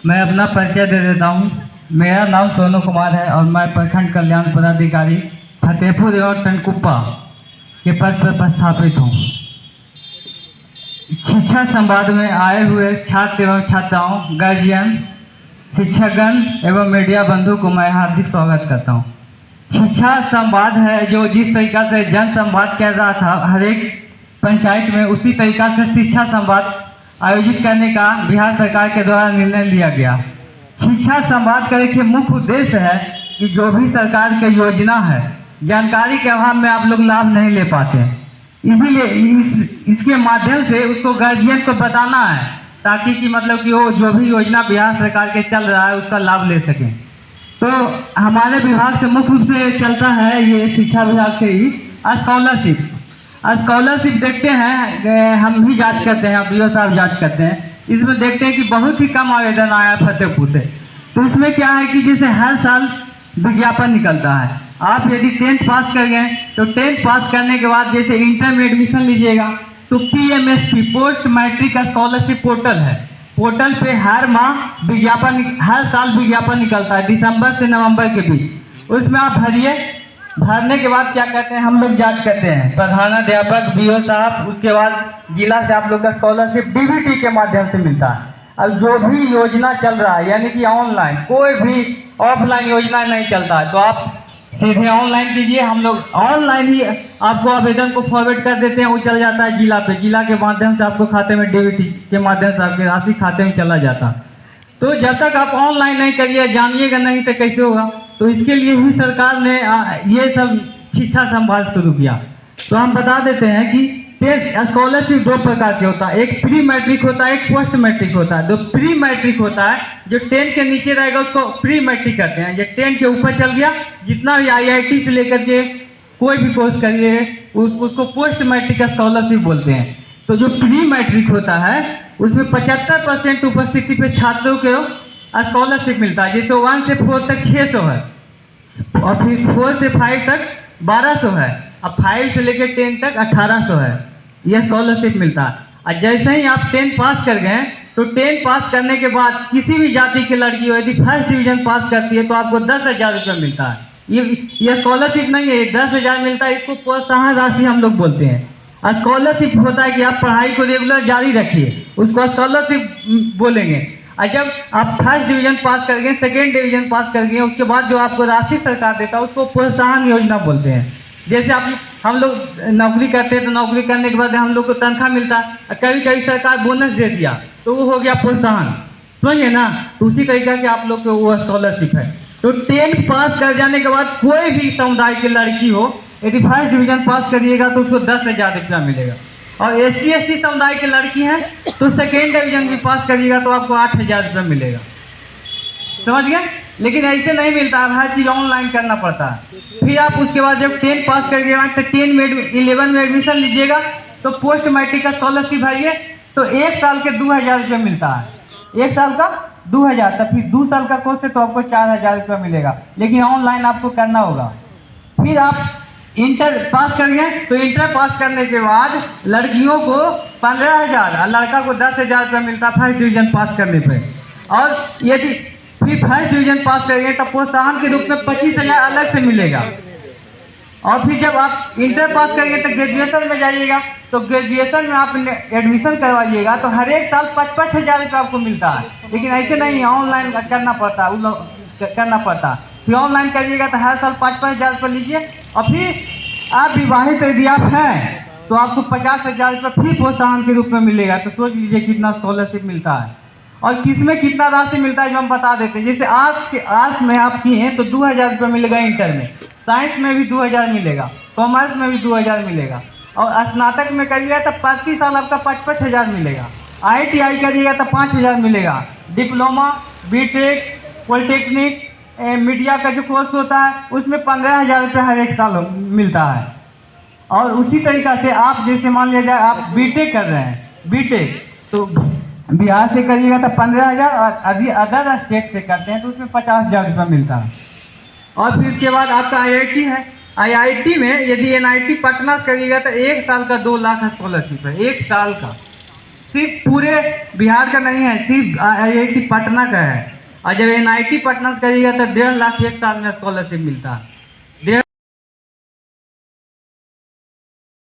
मैं अपना परिचय दे देता हूँ। मेरा नाम सोनू कुमार है और मैं प्रखंड कल्याण पदाधिकारी फतेहपुर और टनकुप्पा के पद पर प्रस्थापित हूँ। शिक्षा संवाद में आए हुए छात्र एवं छात्राओं, गार्जियन, शिक्षकगण एवं मीडिया बंधु को मैं हार्दिक स्वागत करता हूँ। शिक्षा संवाद है जो जिस तरीका से जन संवाद कर रहा था हर एक पंचायत में, उसी तरीका से शिक्षा संवाद आयोजित करने का बिहार सरकार के द्वारा निर्णय लिया गया। शिक्षा संवाद का एक मुख्य उद्देश्य है कि जो भी सरकार की योजना है, जानकारी के अभाव में आप लोग लाभ नहीं ले पाते, इसीलिए इसके माध्यम से उसको गार्जियन को बताना है ताकि कि मतलब कि वो जो भी योजना बिहार सरकार के चल रहा है उसका लाभ ले सकें। तो हमारे विभाग से मुख्य रूप से चलता है ये शिक्षा विभाग से ही स्कॉलरशिप देखते हैं, हम भी जांच करते हैं, BO साहब जांच करते हैं। इसमें देखते हैं कि बहुत ही कम आवेदन आया फतेहपुर से। तो इसमें क्या है कि जैसे हर साल विज्ञापन निकलता है, आप यदि 10th पास कर गए तो 10th पास करने के बाद जैसे इंटर में एडमिशन लीजिएगा तो PMSP post matric scholarship portal है। पोर्टल पे हर माह विज्ञापन, हर साल विज्ञापन निकलता है दिसंबर से नवंबर के बीच। उसमें आप भरिए, भरने के बाद क्या कहते हैं, हम लोग जांच करते हैं, प्रधानाध्यापक, BO साहब, उसके बाद जिला से आप लोग का स्कॉलरशिप DBT के माध्यम से मिलता है। अब जो भी योजना चल रहा है यानी कि ऑनलाइन, कोई भी ऑफलाइन योजना नहीं चलता है, तो आप सीधे ऑनलाइन कीजिए। हम लोग ऑनलाइन ही आपको आवेदन को फॉरवर्ड कर देते हैं, वो चल जाता है जिला पे, जिला के माध्यम से आपको खाते में DBT के माध्यम से आपके राशि खाते में चला जाता। तो जब तक आप ऑनलाइन नहीं करिए, जानिएगा नहीं तो कैसे होगा। तो इसके लिए ही सरकार ने ये सब शिक्षा संवाद शुरू किया। तो हम बता देते हैं कि स्कॉलरशिप 2 प्रकार के होता है, एक प्री मैट्रिक होता है, एक पोस्ट मैट्रिक होता है। जो प्री मैट्रिक होता है, जो 10 के नीचे रहेगा उसको प्री मैट्रिक कहते हैं। जो 10 के ऊपर चल गया, जितना भी IIT से लेकर के कोई भी कोर्स करिए उसको पोस्ट मैट्रिक स्कॉलरशिप बोलते हैं। तो जो प्री मैट्रिक होता है उसमें 75% उपस्थिति पे छात्रों को स्कॉलरशिप मिलता है। जैसे 1 से 4 तक 600 है और फिर 4 से 5 तक 1200 है, अब 5 से लेकर 10 तक 1800 है, यह स्कॉलरशिप मिलता है। और जैसे ही आप 10 पास कर गए तो 10 पास करने के बाद किसी भी जाति की लड़की हो यदि फर्स्ट डिवीजन पास करती है तो आपको 10,000 रुपये मिलता है। ये स्कॉलरशिप नहीं है, 10,000 मिलता है, इसको प्रोत्साहन राशि हम लोग बोलते हैं। स्कॉलरशिप होता है कि आप पढ़ाई को रेगुलर जारी रखिए, उसको स्कॉलरशिप बोलेंगे। और जब आप फर्स्ट डिवीजन पास कर गए, सेकेंड डिवीजन पास कर गए, उसके बाद जो आपको राशि सरकार देता है उसको प्रोत्साहन योजना बोलते हैं। जैसे हम लोग नौकरी करते हैं तो नौकरी करने के बाद हम लोग को तनख्वाह मिलता है, कभी कभी सरकार बोनस दे दिया तो वो हो गया प्रोत्साहन, समझिए ना। तो उसी तरीके से आप लोग को वो स्कॉलरशिप है। तो 10 पास कर जाने के बाद कोई भी समुदाय की लड़की हो यदि फर्स्ट डिवीजन पास करिएगा तो उसको 10,000 रुपया मिलेगा। और SC ST समुदाय की लड़की हैं तो सेकेंड डिवीजन भी पास करिएगा तो आपको 8,000 रुपया मिलेगा, समझ गए। लेकिन ऐसे नहीं मिलता है, हर चीज़ ऑनलाइन करना पड़ता है। फिर आप उसके बाद जब 10 पास करिएगा तो 11 में एडमिशन लीजिएगा तो पोस्ट मैट्रिक का स्कॉलरशिप भरिए तो 1 साल के 2,000 रुपये मिलता है। 1 साल का 2,000, तो फिर 2 साल का कोर्स है तो आपको 4,000 रुपये मिलेगा, लेकिन ऑनलाइन आपको करना होगा। फिर आप इंटर पास करिए तो इंटर पास करने के बाद लड़कियों को 15,000 और लड़का को 10,000 रुपये मिलता है फर्स्ट डिवीजन पास करने पे। और यदि फिर फर्स्ट डिवीजन पास करेंगे तो प्रोत्साहन के रूप में 25,000 अलग से मिलेगा। और फिर जब आप इंटर पास करेंगे तो ग्रेजुएशन में जाइएगा तो ग्रेजुएशन में आप एडमिशन करवाइएगा तो हर एक साल 55,000 रुपये आपको मिलता है। लेकिन ऐसे नहीं, ऑनलाइन करना पड़ता है, फिर ऑनलाइन करिएगा तो हर साल 5,000 रुपये लीजिए। और फिर आप विवाहित यदि आप हैं तो आपको 50,000 रुपये फिर प्रोत्साहन के रूप में मिलेगा। तो सोच लीजिए कितना स्कॉलरशिप मिलता है और किसमें कितना राशि मिलता है जो हम बता देते हैं। जैसे आर्ट्स में आप किए हैं तो 2,000 रुपये मिलेगा इंटर में, साइंस में भी 2,000 मिलेगा, कॉमर्स में भी 2,000 मिलेगा, और स्नातक में करिएगा तो प्रति साल आपका 55,000 मिलेगा। ITI करिएगा तो 5,000 मिलेगा, डिप्लोमा, BTech, पॉलिटेक्निक, मीडिया का जो कोर्स होता है उसमें 15,000 रुपये हर एक साल मिलता है। और उसी तरीक़ा से आप जैसे मान लीजिए आप BTech कर रहे हैं, BTech तो बिहार से करिएगा तो 15,000 और अभी अदर स्टेट से करते हैं तो उसमें 50,000 रुपये मिलता है। और फिर उसके बाद आपका IIT है, IIT में यदि NIT पटना करिएगा तो 1 साल का 2 लाख स्कॉलरशिप है, 1 साल का। सिर्फ पूरे बिहार का नहीं है, सिर्फ IIT पटना का है। और जब NIT पटना से करिएगा तो 1.5 लाख एक साल में स्कॉलरशिप मिलता है।